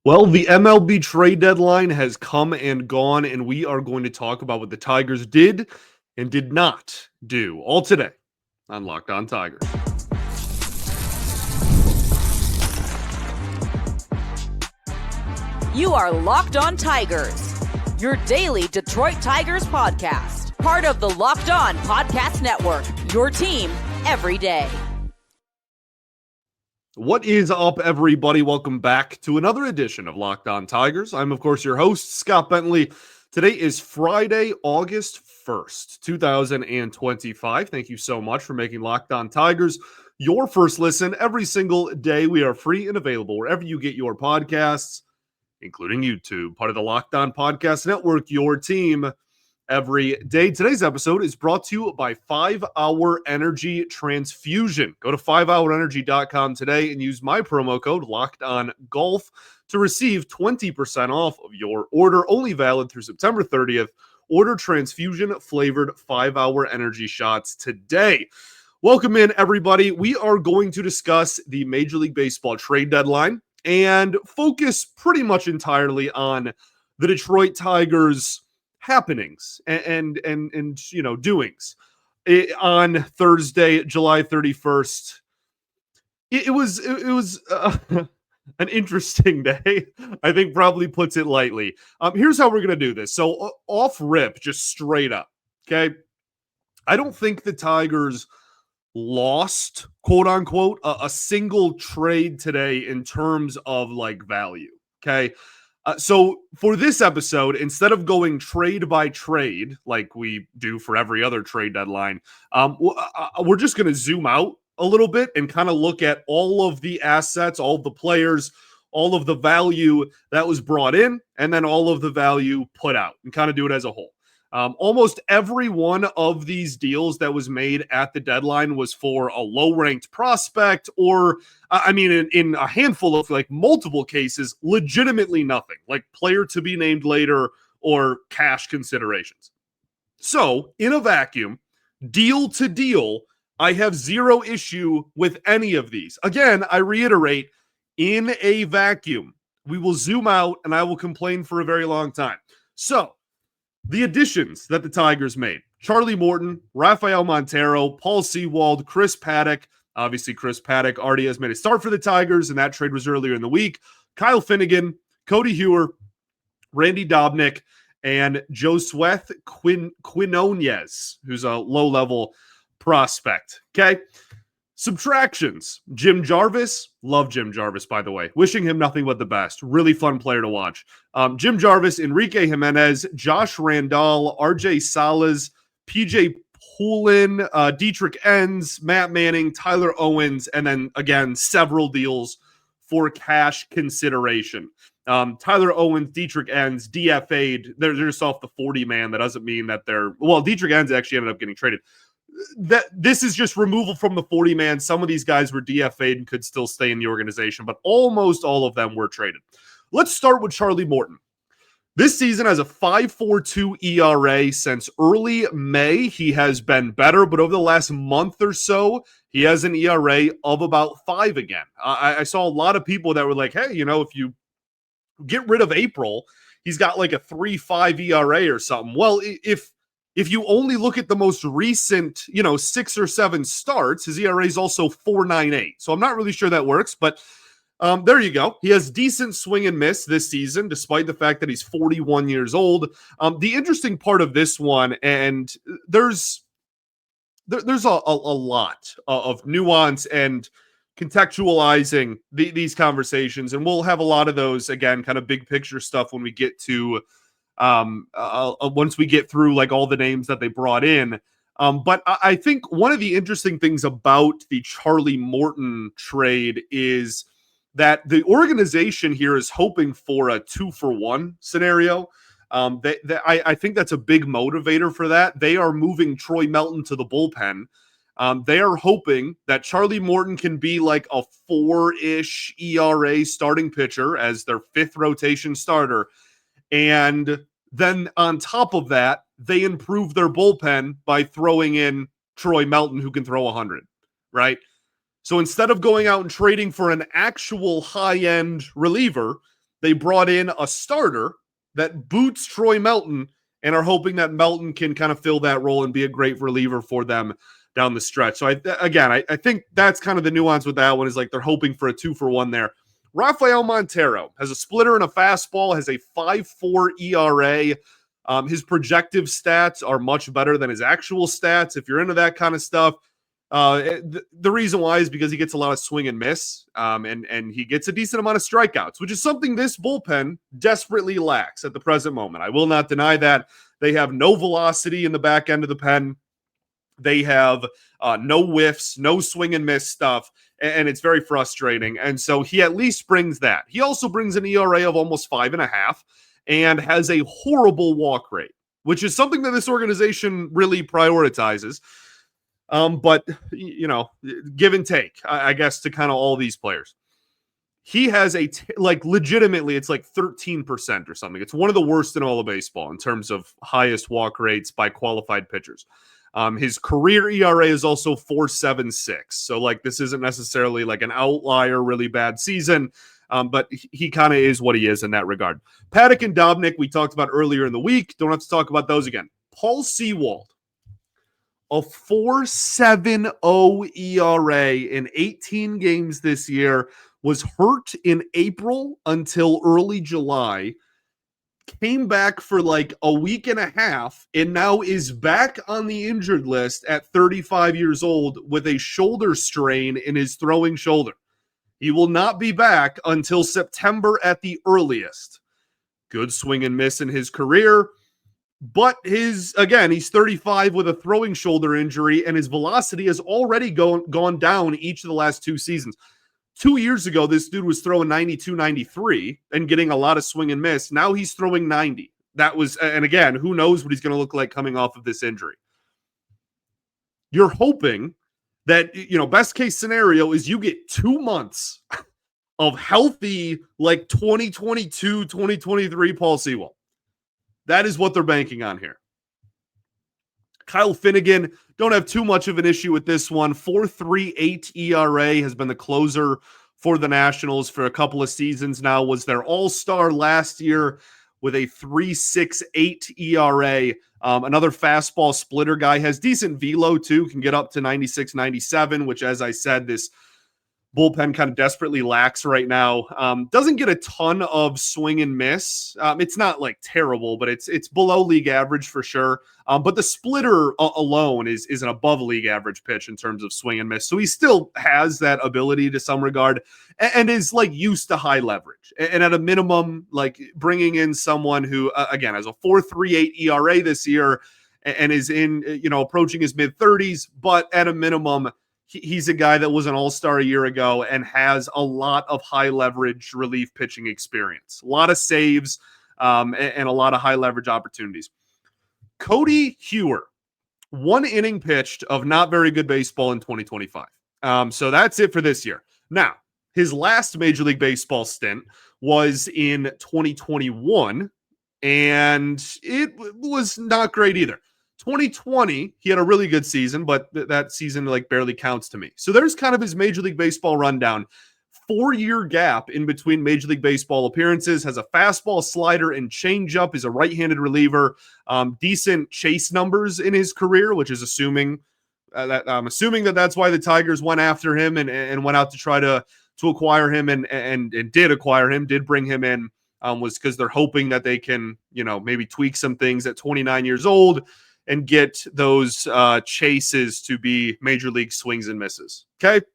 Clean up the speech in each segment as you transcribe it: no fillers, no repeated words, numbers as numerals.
Well, the MLB trade deadline has come and gone, and we are going to talk about what the Tigers did and did not do all today on Locked On Tigers. You are Locked On Tigers, your daily Detroit Tigers podcast, part of the Locked On Podcast Network, your team every day. What is up, everybody? Welcome back to another edition of Locked On Tigers. I'm, of course, your host, Scott Bentley. Today is Friday, August 1st, 2025. Thank you so much for making Locked On Tigers your first listen every single day. We are free and available wherever you get your podcasts, including YouTube, part of the Locked On Podcast Network, your team every day. Today's episode is brought to you by 5 Hour Energy Transfusion. Go to 5hourenergy.com today and use my promo code LOCKEDONGOLF to receive 20% off of your order, only valid through September 30th. Order transfusion-flavored 5-Hour Energy shots today. Welcome in, everybody. We are going to discuss the Major League Baseball trade deadline and focus pretty much entirely on the Detroit Tigers' happenings and doings. On Thursday, July 31st, it was an interesting day. I think probably puts it lightly. Here's how we're gonna do this. So off rip, just straight up. Okay, I don't think the Tigers lost, quote unquote, a single trade today in terms of like value. Okay. So for this episode, instead of going trade by trade like we do for every other trade deadline, we're just going to zoom out a little bit and kind of look at all of the assets, all of the players, all of the value that was brought in, and then all of the value put out, and kind of do it as a whole. Almost every one of these deals that was made at the deadline was for a low-ranked prospect, or in a handful of like multiple cases, legitimately nothing, like player to be named later or cash considerations. So in a vacuum, deal to deal, I have zero issue with any of these. Again, I reiterate, in a vacuum, we will zoom out and I will complain for a very long time. So the additions that the Tigers made: Charlie Morton, Rafael Montero, Paul Sewald, Chris Paddock. Obviously, Chris Paddock already has made a start for the Tigers, and that trade was earlier in the week. Kyle Finnegan, Cody Hewer, Randy Dobnik, and Joseph Quinones, who's a low-level prospect. Okay? Subtractions: Jim Jarvis. Love Jim Jarvis, by the way. Wishing him nothing but the best. Really fun player to watch. Jim Jarvis, Enrique Jimenez, Josh Randall, RJ Salas, PJ Poulin, Dietrich Enns, Matt Manning, Tyler Owens, and then, again, several deals for cash consideration. Tyler Owens, Dietrich Enns, DFA'd. They're just off the 40-man. That doesn't mean that they're... Well, Dietrich Enns actually ended up getting traded. That this is just removal from the 40-man. Some of these guys were DFA'd and could still stay in the organization, but almost all of them were traded. Let's start with Charlie Morton. This season has a 5.42 ERA since early May. He has been better, but over the last month or so, he has an ERA of about 5 again. I saw a lot of people that were like, hey, if you get rid of April, he's got like a 3.5 ERA or something. Well, if you only look at the most recent, 6 or 7 starts, his ERA is also 4.98. So I'm not really sure that works, but there you go. He has decent swing and miss this season, despite the fact that he's 41 years old. The interesting part of this one, and there's a lot of nuance and contextualizing these conversations, and we'll have a lot of those, again, kind of big picture stuff when we get to once we get through like all the names that they brought in. But I think one of the interesting things about the Charlie Morton trade is that the organization here is hoping for a 2-for-1 scenario. I think that's a big motivator for that. They are moving Troy Melton to the bullpen. They are hoping that Charlie Morton can be like a 4-ish ERA starting pitcher as their 5th rotation starter. And then on top of that, they improve their bullpen by throwing in Troy Melton, who can throw 100, right? So instead of going out and trading for an actual high-end reliever, they brought in a starter that boots Troy Melton and are hoping that Melton can kind of fill that role and be a great reliever for them down the stretch. So I think that's kind of the nuance with that one, is like they're hoping for a 2-for-1 there. Rafael Montero has a splitter and a fastball, has a 5.4 ERA. His projective stats are much better than his actual stats. If you're into that kind of stuff, the reason why is because he gets a lot of swing and miss, and he gets a decent amount of strikeouts, which is something this bullpen desperately lacks at the present moment. I will not deny that. They have no velocity in the back end of the pen. They have no whiffs, no swing and miss stuff, and it's very frustrating. And so he at least brings that. He also brings an ERA of almost 5.5 and has a horrible walk rate, which is something that this organization really prioritizes. But, give and take, I guess, to kind of all these players. He has legitimately, it's like 13% or something. It's one of the worst in all of baseball in terms of highest walk rates by qualified pitchers. His career ERA is also 4.76. So this isn't necessarily like an outlier, really bad season. But he kind of is what he is in that regard. Paddock and Dobnik, we talked about earlier in the week. Don't have to talk about those again. Paul Sewald, a 4.70 ERA in 18 games this year, was hurt in April until early July, came back for like a week and a half, and now is back on the injured list at 35 years old with a shoulder strain in his throwing shoulder. He will not be back until September at the earliest. Good swing and miss in his career. But he's 35 with a throwing shoulder injury, and his velocity has already gone down each of the last 2 seasons. 2 years ago, this dude was throwing 92, 93 and getting a lot of swing and miss. Now he's throwing 90. And again, who knows what he's going to look like coming off of this injury. You're hoping that, best case scenario is you get 2 months of healthy, 2022, 2023 Paul Sewald. That is what they're banking on here. Kyle Finnegan, don't have too much of an issue with this one. 4.38 ERA has been the closer for the Nationals for a couple of seasons now. Was their all-star last year with a 3.68 ERA. Another fastball splitter guy, has decent velo too, can get up to 96, 97, which, as I said, this bullpen kind of desperately lacks right now. Doesn't get a ton of swing and miss. It's not terrible, but it's below league average for sure. But the splitter alone is an above league average pitch in terms of swing and miss. So he still has that ability to some regard, and is used to high leverage. And at a minimum, bringing in someone who, again, has a 4.38 ERA this year and is in, approaching his mid 30s, but at a minimum, he's a guy that was an all-star a year ago and has a lot of high leverage relief pitching experience, a lot of saves, and a lot of high leverage opportunities. Cody Hewer, 1 inning pitched of not very good baseball in 2025. So that's it for this year. Now, his last Major League Baseball stint was in 2021, and it was not great either. 2020, he had a really good season, but that season barely counts to me. So there's kind of his Major League Baseball rundown. 4-year gap in between Major League Baseball appearances, has a fastball, slider, and changeup, is a right-handed reliever. Decent chase numbers in his career, which is assuming that that's why the Tigers went after him and went out to try to acquire him and did acquire him, did bring him in, was because they're hoping that they can, maybe tweak some things at 29 years old and get those chases to be major league swings and misses. Okay.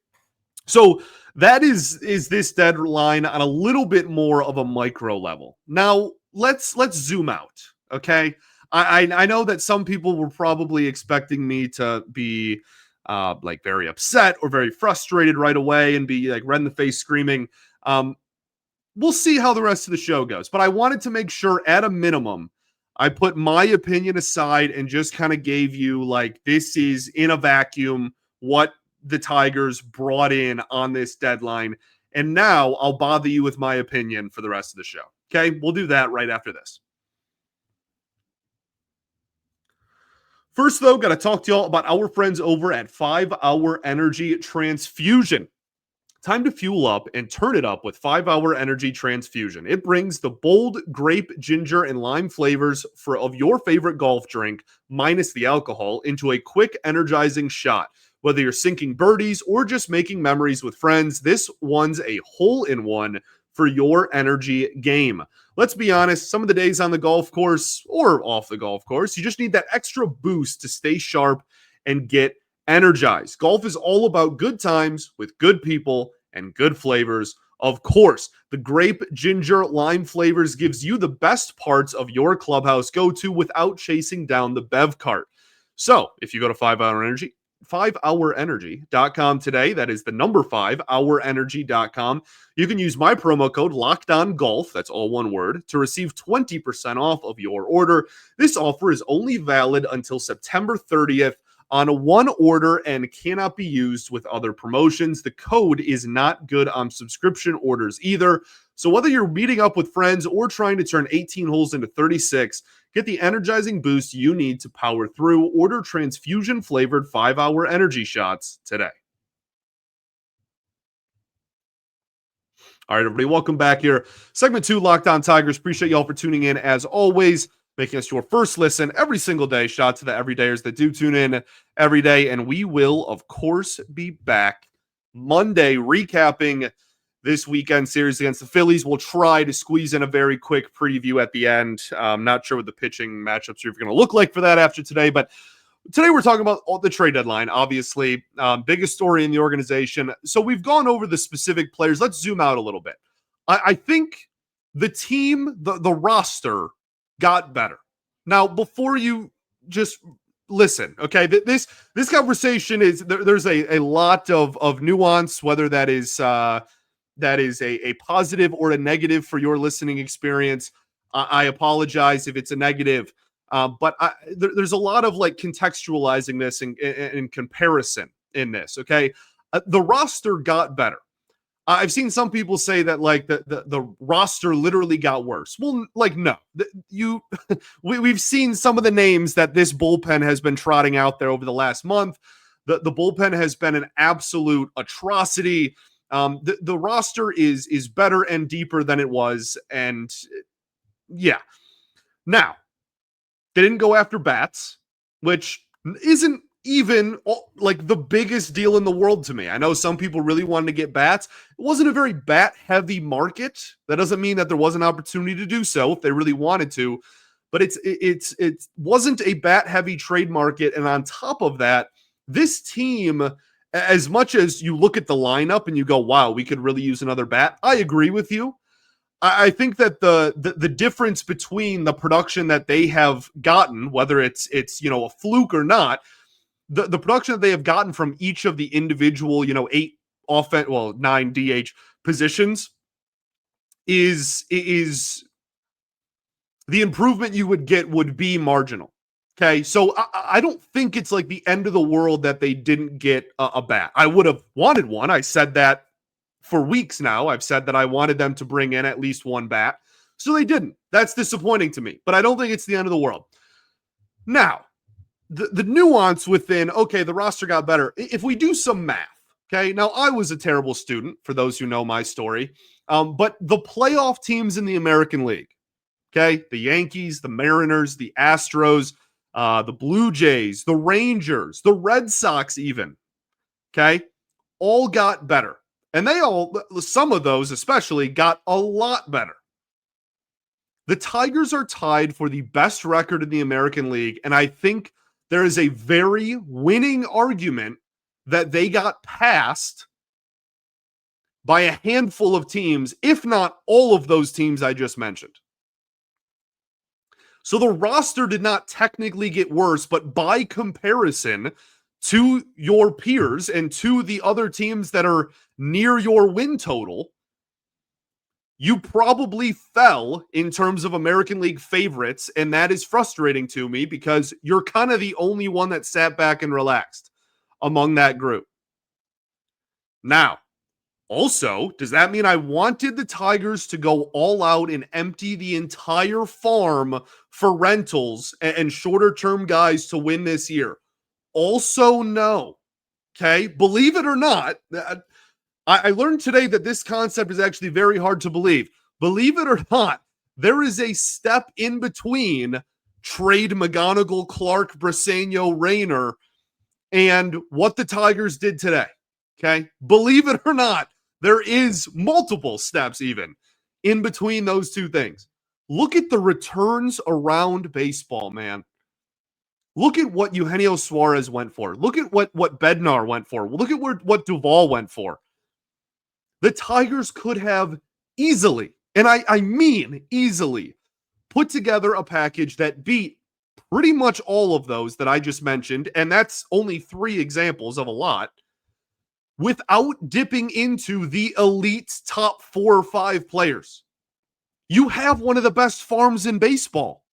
So that is this deadline on a little bit more of a micro level. Now let's zoom out. Okay. I know that some people were probably expecting me to be very upset or very frustrated right away and be red in the face screaming. We'll see how the rest of the show goes, but I wanted to make sure at a minimum I put my opinion aside and just kind of gave you this is in a vacuum what the Tigers brought in on this deadline. And now I'll bother you with my opinion for the rest of the show. Okay, we'll do that right after this. First, though, got to talk to y'all about our friends over at 5 Hour Energy Transfusion. Time to fuel up and turn it up with 5-Hour Energy Transfusion. It brings the bold grape, ginger, and lime flavors of your favorite golf drink, minus the alcohol, into a quick, energizing shot. Whether you're sinking birdies or just making memories with friends, this one's a hole-in-one for your energy game. Let's be honest, some of the days on the golf course or off the golf course, you just need that extra boost to stay sharp and get energized. Golf is all about good times with good people and good flavors. Of course, the grape, ginger, lime flavors gives you the best parts of your clubhouse go-to without chasing down the bev cart. So if you go to 5-Hour Energy, 5hourenergy.com today, that is the number 5hourenergy.com, you can use my promo code LOCKEDONGOLF, that's all one word, to receive 20% off of your order. This offer is only valid until September 30th on a one order and cannot be used with other promotions. The code is not good on subscription orders either. So whether you're meeting up with friends or trying to turn 18 holes into 36, get the energizing boost you need to power through. Order transfusion-flavored 5-Hour Energy shots today. All right, everybody, welcome back here. Segment 2, Locked On Tigers. Appreciate y'all for tuning in, as always, making us your first listen every single day. Shout out to the everydayers that do tune in every day. And we will, of course, be back Monday recapping this weekend series against the Phillies. We'll try to squeeze in a very quick preview at the end. I'm not sure what the pitching matchups are going to look like for that after today, but today we're talking about the trade deadline, obviously. Biggest story in the organization. So we've gone over the specific players. Let's zoom out a little bit. I think the team, the roster got better. Now, before you just listen, okay, this conversation is, there's a lot of nuance, whether that is a positive or a negative for your listening experience. I apologize if it's a negative, but there's a lot of like contextualizing this in comparison in this, okay? The roster got better. I've seen some people say that like the roster literally got worse. Well, like, no, we've seen some of the names that this bullpen has been trotting out there over the last month. The bullpen has been an absolute atrocity. The roster is better and deeper than it was. And yeah, now they didn't go after bats, which isn't even like the biggest deal in the world to me. I know some people really wanted to get bats. It wasn't a very bat heavy market. That doesn't mean that there wasn't an opportunity to do so if they really wanted to, but it wasn't a bat heavy trade market. And on top of that, this team, as much as you look at the lineup and you go, wow, we could really use another bat. I agree with you. I think that the difference between the production that they have gotten, whether it's a fluke or not, the production that they have gotten from each of the individual, 9 DH positions is the improvement you would get would be marginal. Okay, so I don't think it's like the end of the world that they didn't get a bat. I would have wanted one. I said that for weeks now. I've said that I wanted them to bring in at least one bat. So they didn't. That's disappointing to me, but I don't think it's the end of the world. Now, the nuance within, okay, the roster got better. If we do some math, okay, now I was a terrible student, for those who know my story, but the playoff teams in the American League, okay, the Yankees, the Mariners, the Astros, the Blue Jays, the Rangers, the Red Sox even, okay, all got better. And some of those especially, got a lot better. The Tigers are tied for the best record in the American League, and I think there is a very winning argument that they got passed by a handful of teams, if not all of those teams I just mentioned. So the roster did not technically get worse, but by comparison to your peers and to the other teams that are near your win total, you probably fell in terms of American League favorites, and that is frustrating to me because you're kind of the only one that sat back and relaxed among that group. Now, also, does that mean I wanted the Tigers to go all out and empty the entire farm for rentals and shorter-term guys to win this year? Also, no. Okay? Believe it or not, I learned today that this concept is actually very hard to believe. Believe it or not, there is a step in between trade McGonigal, Clark, Briseño, Rayner, and what the Tigers did today. Okay? Believe it or not, there is multiple steps even in between those two things. Look at the returns around baseball, man. Look at what Eugenio Suarez went for. Look at what Bednar went for. Look at what Duvall went for. The Tigers could have easily, and I mean easily, put together a package that beat pretty much all of those that I just mentioned, and that's only 3 examples of a lot, without dipping into the elite top 4 or 5 players. You have one of the best farms in baseball.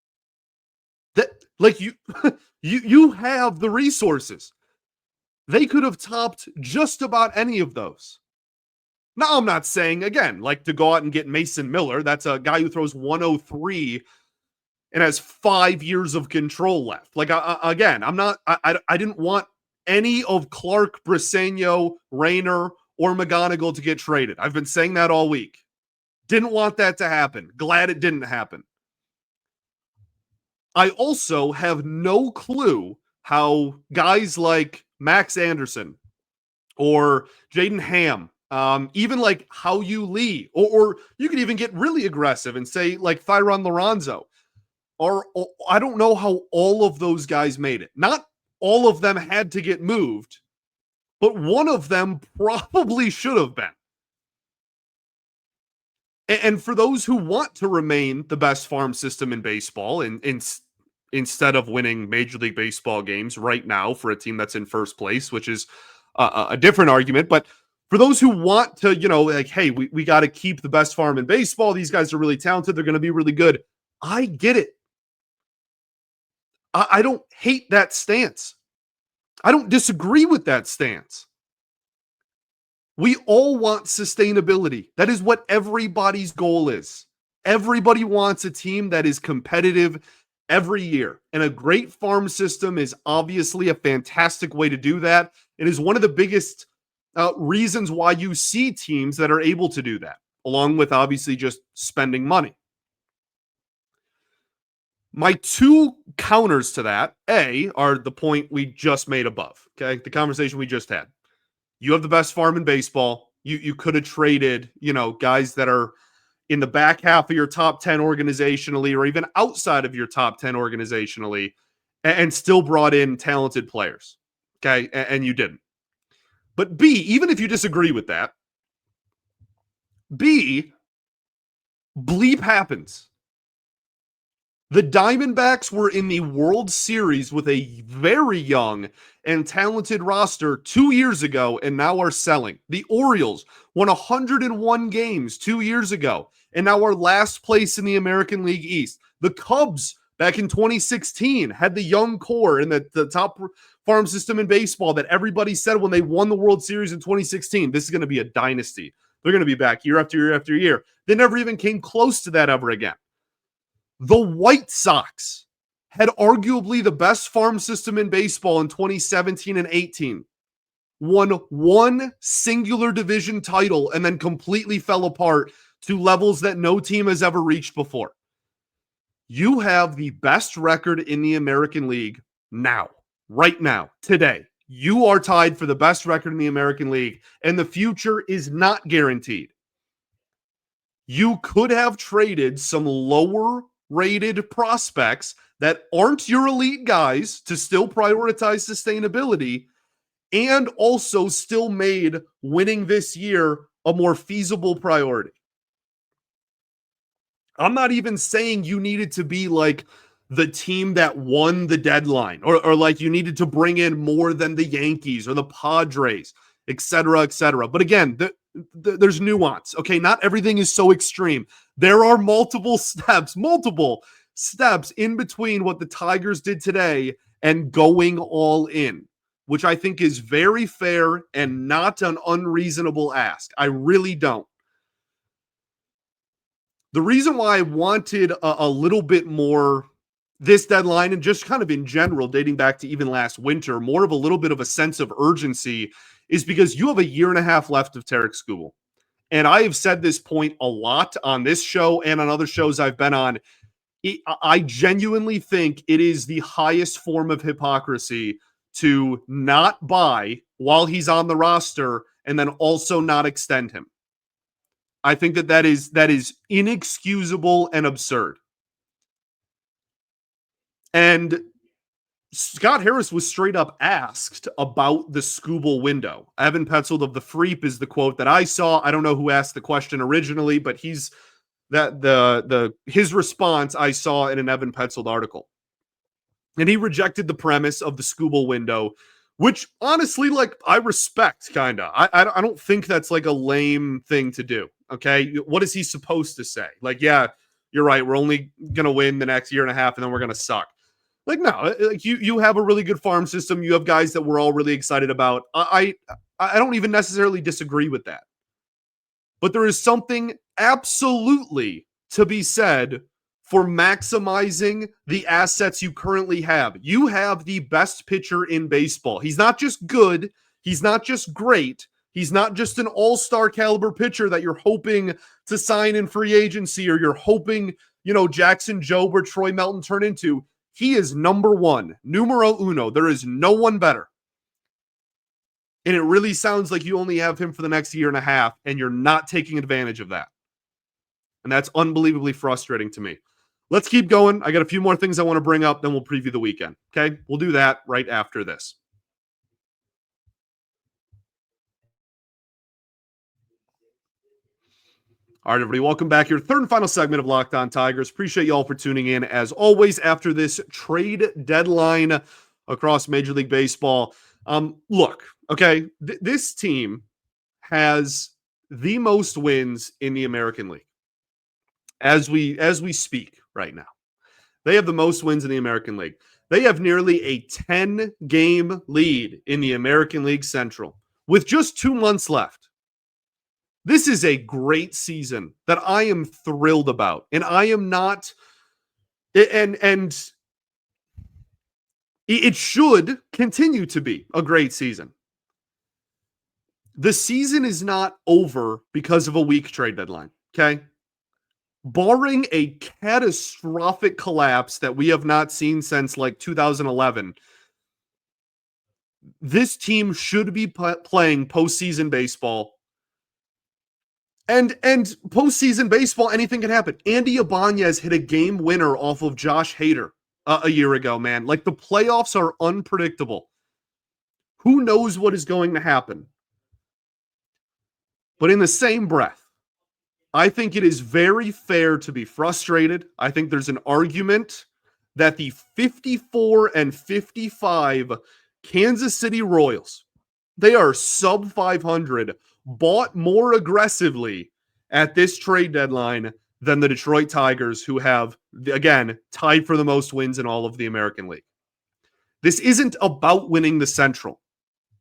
That, like, you have the resources. They could have topped just about any of those. Now, I'm not saying, again, like to go out and get Mason Miller. That's a guy who throws 103 and has 5 years of control left. Like, again, I didn't want any of Clark, Briseño, Rayner, or McGonigal to get traded. I've been saying that all week. Didn't want that to happen. Glad it didn't happen. I also have no clue how guys like Max Anderson or Jaden Ham, even like How You Lee, or you could even get really aggressive and say like Thyron Lorenzo, or I don't know how all of those guys made it. Not all of them had to get moved, but one of them probably should have been. And for those who want to remain the best farm system in baseball, and instead of winning Major League Baseball games right now for a team that's in first place, which is a different argument, but for those who want to, like, hey, we got to keep the best farm in baseball. These guys are really talented. They're going to be really good. I get it. I don't hate that stance. I don't disagree with that stance. We all want sustainability. That is what everybody's goal is. Everybody wants a team that is competitive every year. And a great farm system is obviously a fantastic way to do that. It is one of the biggest reasons why you see teams that are able to do that, along with obviously just spending money. My 2 counters to that, A, are the point we just made above, okay? The conversation we just had. You have the best farm in baseball. You could have traded, guys that are in the back half of your top 10 organizationally, or even outside of your top 10 organizationally, and still brought in talented players, okay? And you didn't. But B, even if you disagree with that, B, bleep happens. The Diamondbacks were in the World Series with a very young and talented roster 2 years ago and now are selling. The Orioles won 101 games 2 years ago and now are last place in the American League East. The Cubs back in 2016 had the young core in the top farm system in baseball that everybody said when they won the World Series in 2016, this is going to be a dynasty. They're going to be back year after year after year. They never even came close to that ever again. The White Sox had arguably the best farm system in baseball in 2017 and 18. Won one singular division title and then completely fell apart to levels that no team has ever reached before. You have the best record in the American League now, right now, today. You are tied for the best record in the American League, and the future is not guaranteed. You could have traded some lower rated prospects that aren't your elite guys to still prioritize sustainability, and also still made winning this year a more feasible priority. I'm not even saying you needed to be like the team that won the deadline, or like you needed to bring in more than the Yankees or the Padres, et cetera, et cetera. But again, there's nuance. Okay, not everything is so extreme. There are multiple steps in between what the Tigers did today and going all in, which I think is very fair and not an unreasonable ask. I really don't. The reason why I wanted a little bit more this deadline, and just kind of in general, dating back to even last winter, more of a little bit of a sense of urgency, is because you have a year and a half left of Tarek Skubal. And I have said this point a lot on this show and on other shows I've been on. I genuinely think it is the highest form of hypocrisy to not buy while he's on the roster and then also not extend him. I think that is inexcusable and absurd. And Scott Harris was straight up asked about the Skubal window. Evan Petzold of the Freep is the quote that I saw. I don't know who asked the question originally, but his response I saw in an Evan Petzold article. And he rejected the premise of the Skubal window, which honestly, like, I respect, kind of. I don't think that's like a lame thing to do, okay? What is he supposed to say? Like, yeah, you're right, we're only going to win the next year and a half, and then we're going to suck. Like, no, like you have a really good farm system. You have guys that we're all really excited about. I don't even necessarily disagree with that. But there is something absolutely to be said for maximizing the assets you currently have. You have the best pitcher in baseball. He's not just good. He's not just great. He's not just an all-star caliber pitcher that you're hoping to sign in free agency or you're hoping, Jackson Jobe or Troy Melton turn into. He is number one, numero uno. There is no one better. And it really sounds like you only have him for the next year and a half, and you're not taking advantage of that. And that's unbelievably frustrating to me. Let's keep going. I got a few more things I want to bring up, then we'll preview the weekend. Okay? We'll do that right after this. All right, everybody, welcome back. Your third and final segment of Locked On Tigers. Appreciate you all for tuning in, as always, after this trade deadline across Major League Baseball. Look, okay, this team has the most wins in the American League as we speak right now. They have the most wins in the American League. They have nearly a 10-game lead in the American League Central with just 2 months left. This is a great season that I am thrilled about. And I am not, and it should continue to be a great season. The season is not over because of a weak trade deadline, okay? Barring a catastrophic collapse that we have not seen since like 2011, this team should be playing postseason baseball. And postseason baseball, anything can happen. Andy Ibanez hit a game winner off of Josh Hader a year ago, man. Like, the playoffs are unpredictable. Who knows what is going to happen? But in the same breath, I think it is very fair to be frustrated. I think there's an argument that the 54-55 Kansas City Royals, they are sub 500, bought more aggressively at this trade deadline than the Detroit Tigers, who have, again, tied for the most wins in all of the American League. This isn't about winning the Central.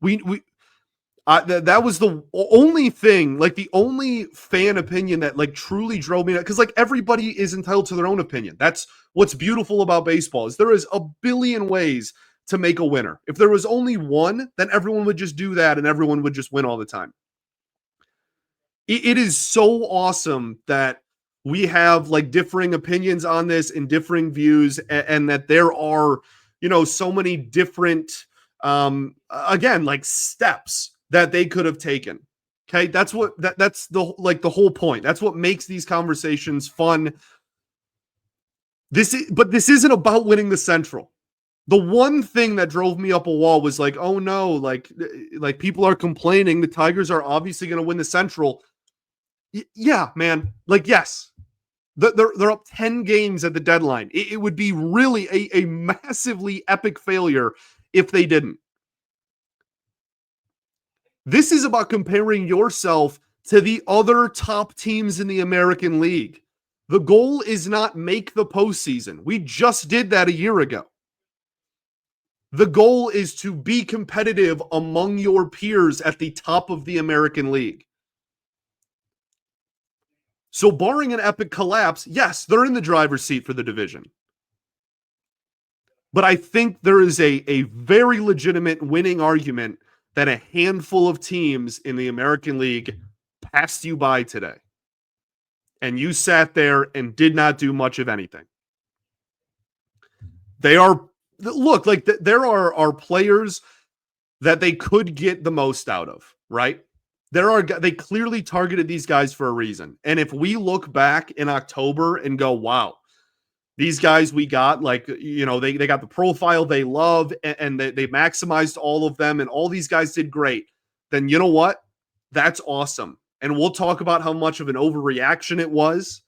That was the only thing, like the only fan opinion that like truly drove me, because like everybody is entitled to their own opinion. That's what's beautiful about baseball, is there is a billion ways to make a winner. If there was only one, then everyone would just do that and everyone would just win all the time. It is so awesome that we have like differing opinions on this and differing views, and that there are, so many different, again, like steps that they could have taken. Okay. That's the whole point. That's what makes these conversations fun. But this isn't about winning the Central. The one thing that drove me up a wall was like, oh no, like people are complaining the Tigers are obviously going to win the Central. Yeah, man. Like, yes, they're up 10 games at the deadline. It would be really a massively epic failure if they didn't. This is about comparing yourself to the other top teams in the American League. The goal is not make the postseason. We just did that a year ago. The goal is to be competitive among your peers at the top of the American League. So barring an epic collapse, yes, they're in the driver's seat for the division. But I think there is a very legitimate winning argument that a handful of teams in the American League passed you by today. And you sat there and did not do much of anything. There are players that they could get the most out of, right? They clearly targeted these guys for a reason. And if we look back in October and go, wow, these guys we got, they got the profile they love and they maximized all of them and all these guys did great, then you know what? That's awesome. And we'll talk about how much of an overreaction it was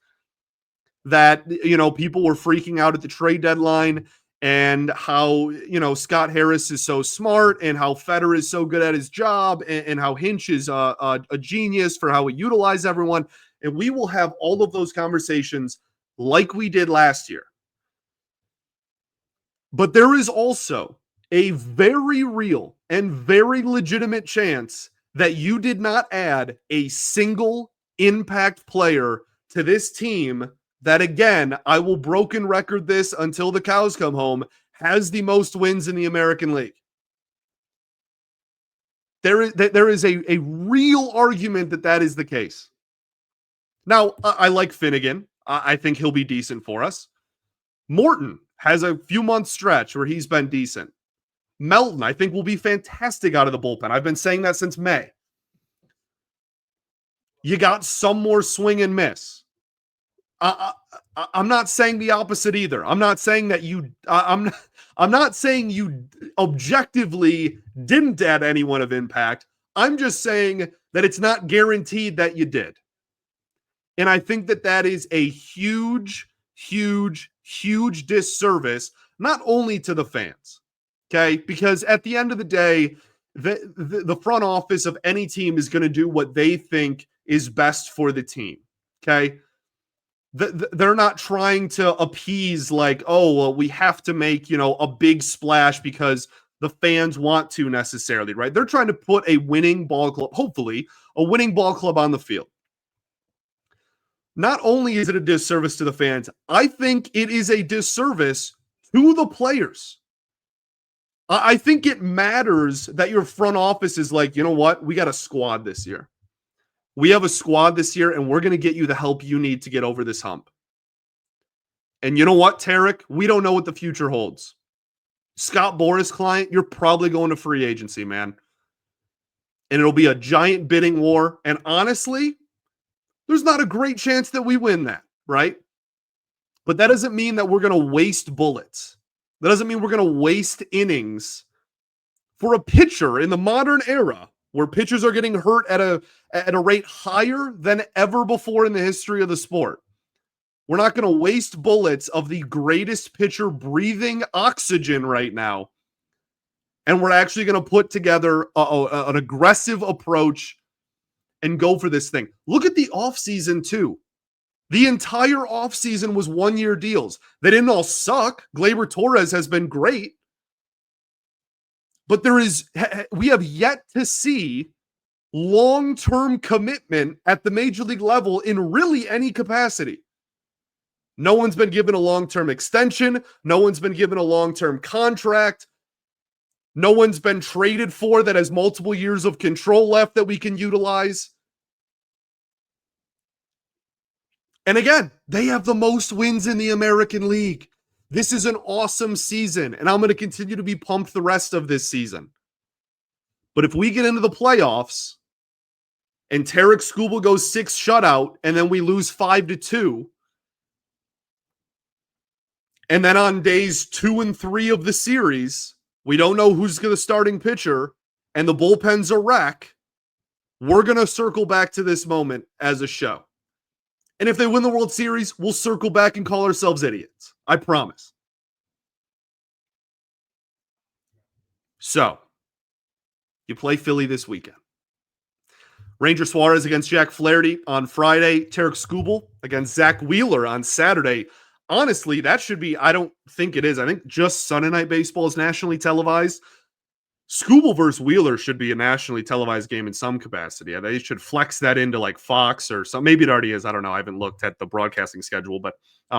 that, people were freaking out at the trade deadline and how, Scott Harris is so smart and how Federer is so good at his job and how Hinch is a genius for how we utilize everyone. And we will have all of those conversations like we did last year. But there is also a very real and very legitimate chance that you did not add a single impact player to this team that, again, I will broken record this until the cows come home, has the most wins in the American League. There is a real argument that is the case. Now, I like Finnegan. I think he'll be decent for us. Morton has a few month stretch where he's been decent. Melton, I think, will be fantastic out of the bullpen. I've been saying that since May. You got some more swing and miss. I'm not saying the opposite either. I'm not saying that I'm not saying you objectively didn't add anyone of impact. I'm just saying that it's not guaranteed that you did. And I think that is a huge, huge, huge disservice, not only to the fans, okay? Because at the end of the day, the front office of any team is going to do what they think is best for the team, okay? They're not trying to appease like, oh, well, we have to make, a big splash because the fans want to necessarily, right? They're trying to put a winning ball club, hopefully, a winning ball club on the field. Not only is it a disservice to the fans, I think it is a disservice to the players. I think it matters that your front office is like, you know what? We got a squad this year. We have a squad this year, and we're going to get you the help you need to get over this hump. And you know what, Tarek? We don't know what the future holds. Scott Boras client, you're probably going to free agency, man. And it'll be a giant bidding war. And honestly, there's not a great chance that we win that, right? But that doesn't mean that we're going to waste bullets. That doesn't mean we're going to waste innings for a pitcher in the modern era where pitchers are getting hurt at a rate higher than ever before in the history of the sport. We're not going to waste bullets of the greatest pitcher breathing oxygen right now. And we're actually going to put together an aggressive approach and go for this thing. Look at the offseason, too. The entire offseason was one-year deals. They didn't all suck. Gleyber Torres has been great. But we have yet to see long-term commitment at the major league level in really any capacity. No one's been given a long-term extension. No one's been given a long-term contract. No one's been traded for that has multiple years of control left that we can utilize. And again, they have the most wins in the American League. This is an awesome season, and I'm going to continue to be pumped the rest of this season. But if we get into the playoffs and Tarek Skubal goes 6 shutout and then we lose 5-2, and then on days 2 and 3 of the series, we don't know who's the starting pitcher and the bullpen's a wreck, we're going to circle back to this moment as a show. And if they win the World Series, we'll circle back and call ourselves idiots. I promise. So, you play Philly this weekend. Ranger Suarez against Jack Flaherty on Friday. Tarek Skubal against Zach Wheeler on Saturday. Honestly, that should be, I don't think it is. I think just Sunday Night Baseball is nationally televised. Skubal versus Wheeler should be a nationally televised game in some capacity. They should flex that into like Fox or something. Maybe it already is. I don't know. I haven't looked at the broadcasting schedule, but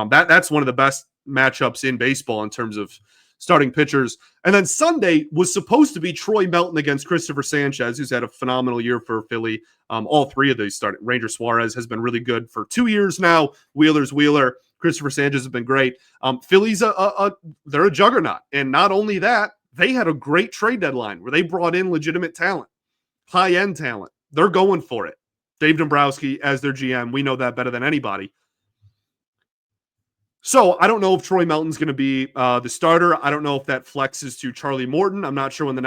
that's one of the best matchups in baseball in terms of starting pitchers. And then Sunday was supposed to be Troy Melton against Christopher Sanchez, who's had a phenomenal year for Philly. All three of these starting. Ranger Suarez has been really good for 2 years now. Wheeler's Wheeler. Christopher Sanchez has been great. Philly's they're a juggernaut. And not only that, they had a great trade deadline where they brought in legitimate talent, high-end talent. They're going for it. Dave Dombrowski as their GM. We know that better than anybody. So I don't know if Troy Melton's going to be the starter. I don't know if that flexes to Charlie Morton. I'm not sure when the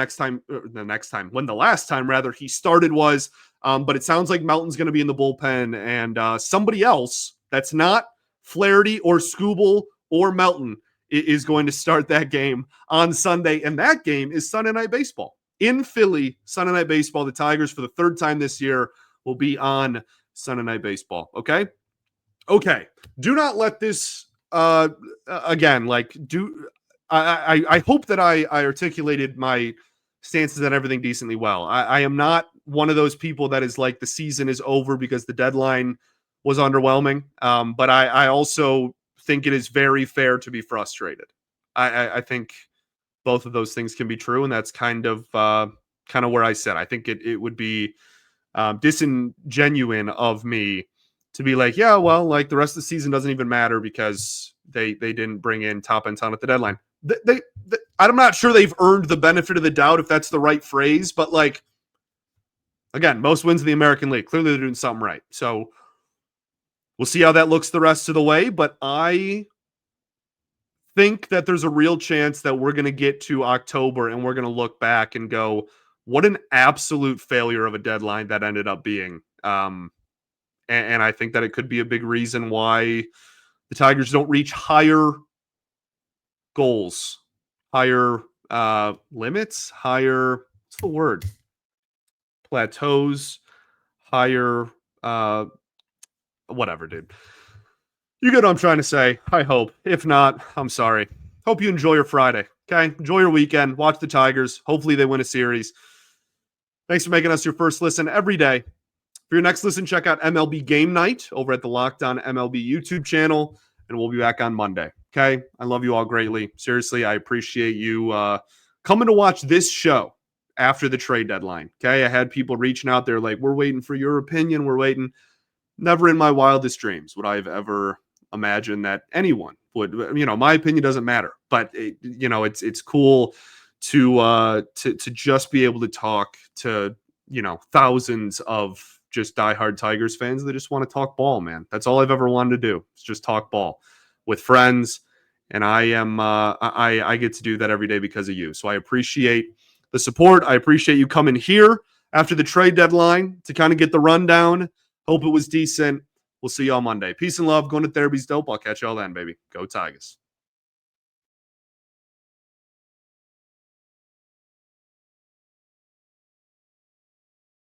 last time he started was. But it sounds like Melton's going to be in the bullpen, and somebody else that's not Flaherty or Skubal or Melton is going to start that game on Sunday. And that game is Sunday Night Baseball in Philly. Sunday Night Baseball. The Tigers, for the third time this year, will be on Sunday Night Baseball. Okay. Do not let this. Again, I hope that I articulated my stances and everything decently well. I am not one of those people that is like the season is over because the deadline was underwhelming. But I also think it is very fair to be frustrated. I think both of those things can be true, and that's kind of where I said I think it would be disingenuous of me to be like, yeah, well, like the rest of the season doesn't even matter because they didn't bring in top end talent at the deadline. I'm not sure they've earned the benefit of the doubt, if that's the right phrase, but like, again, most wins in the American League. Clearly they're doing something right. So we'll see how that looks the rest of the way, but I think that there's a real chance that we're going to get to October and we're going to look back and go, what an absolute failure of a deadline that ended up being. And I think that it could be a big reason why the Tigers don't reach higher goals, higher limits, higher, what's the word? Plateaus, higher, whatever, dude. You get what I'm trying to say, I hope. If not, I'm sorry. Hope you enjoy your Friday, okay? Enjoy your weekend. Watch the Tigers. Hopefully they win a series. Thanks for making us your first listen every day. For your next listen, check out MLB Game Night over at the Locked On MLB YouTube channel, and we'll be back on Monday. Okay? I love you all greatly. Seriously, I appreciate you coming to watch this show after the trade deadline. Okay? I had people reaching out there like, we're waiting for your opinion. We're waiting. Never in my wildest dreams would I have ever imagined that anyone would. My opinion doesn't matter, but it's cool to just be able to talk to thousands of just diehard Tigers fans that just want to talk ball, man. That's all I've ever wanted to do. Is just talk ball with friends. And I get to do that every day because of you. So I appreciate the support. I appreciate you coming here after the trade deadline to kind of get the rundown. Hope it was decent. We'll see you all Monday. Peace and love. Going to therapy's dope. I'll catch y'all then, baby. Go Tigers.